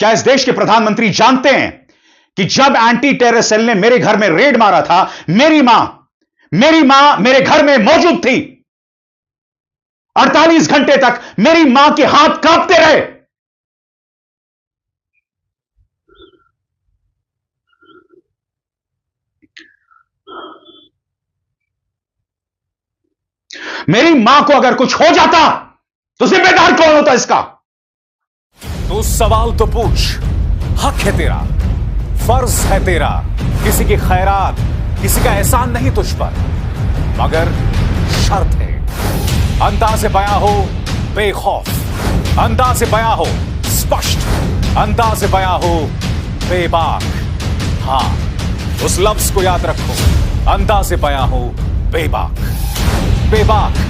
क्या इस देश के प्रधानमंत्री जानते हैं कि जब एंटी टेरर सेल ने मेरे घर में रेड मारा था, मेरी मां मेरे घर में मौजूद थी। 48 घंटे तक मेरी मां के हाथ कांपते रहे। मेरी मां को अगर कुछ हो जाता तो जिम्मेदार कौन होता इसका? तू सवाल तो पूछ, हक है तेरा, फर्ज है तेरा। किसी की खैरात, किसी का एहसान नहीं तुझ पर, मगर शर्त है अंदाज़े बयां हो बेखौफ, अंदाज़े बयां हो स्पष्ट, अंदाज़े बयां हो बेबाक। हां, उस लफ्ज को याद रखो, अंदाज़े बयां हो बेबाक। बेबाक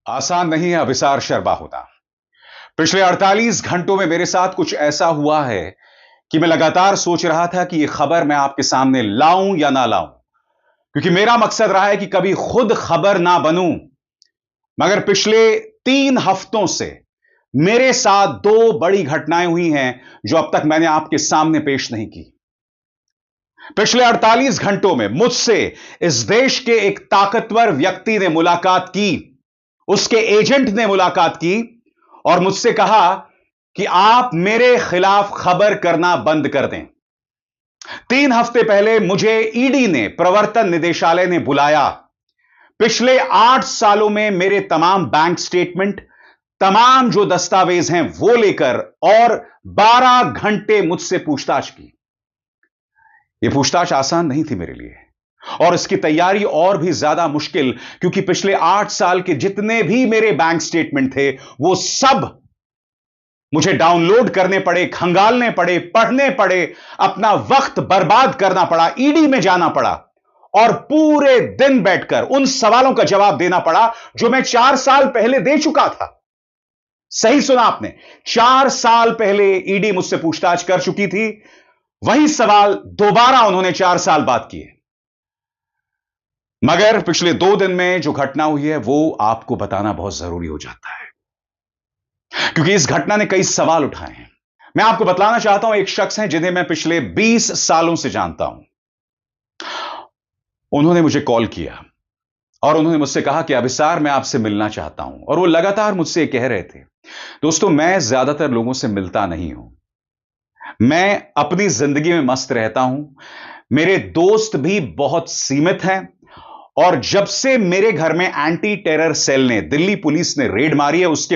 आसान नहीं है अभिसार शर्मा होना। पिछले 48 घंटों में मेरे साथ कुछ ऐसा हुआ है कि मैं लगातार सोच रहा था कि यह खबर मैं आपके सामने लाऊं या ना लाऊं, क्योंकि मेरा मकसद रहा है कि कभी खुद खबर ना बनूं। मगर पिछले 3 हफ्तों से मेरे साथ 2 बड़ी घटनाएं हुई हैं जो अब तक मैंने आपके सामने पेश नहीं की। पिछले 48 घंटों में मुझसे इस देश के एक ताकतवर व्यक्ति ने मुलाकात की, उसके एजेंट ने मुलाकात की और मुझसे कहा कि आप मेरे खिलाफ खबर करना बंद कर दें। 3 हफ्ते पहले मुझे ईडी ने, प्रवर्तन निदेशालय ने बुलाया। पिछले 8 सालों में मेरे तमाम बैंक स्टेटमेंट, तमाम जो दस्तावेज हैं वो लेकर और 12 घंटे मुझसे पूछताछ की। यह पूछताछ आसान नहीं थी मेरे लिए और इसकी तैयारी और भी ज्यादा मुश्किल, क्योंकि पिछले 8 साल के जितने भी मेरे बैंक स्टेटमेंट थे वो सब मुझे डाउनलोड करने पड़े, खंगालने पड़े, पढ़ने पड़े, अपना वक्त बर्बाद करना पड़ा, ईडी में जाना पड़ा और पूरे दिन बैठकर उन सवालों का जवाब देना पड़ा जो मैं 4 साल पहले दे चुका था। सही सुना आपने, 4 साल पहले ईडी मुझसे पूछताछ कर चुकी थी, वही सवाल दोबारा उन्होंने 4 साल बाद किए। मगर पिछले 2 दिन में जो घटना हुई है वो आपको बताना बहुत जरूरी हो जाता है, क्योंकि इस घटना ने कई सवाल उठाए हैं। मैं आपको बतलाना चाहता हूं, एक शख्स हैं जिन्हें मैं पिछले 20 सालों से जानता हूं। उन्होंने मुझे कॉल किया और उन्होंने मुझसे कहा कि अभिसार मैं आपसे मिलना चाहता हूं, और वो लगातार मुझसे कह रहे थे। दोस्तों, मैं ज्यादातर लोगों से मिलता नहीं हूं, मैं अपनी जिंदगी में मस्त रहता हूं। मेरे दोस्त भी बहुत सीमित हैं और जब से मेरे घर में एंटी टेरर सेल ने, दिल्ली पुलिस ने रेड मारी है, उसके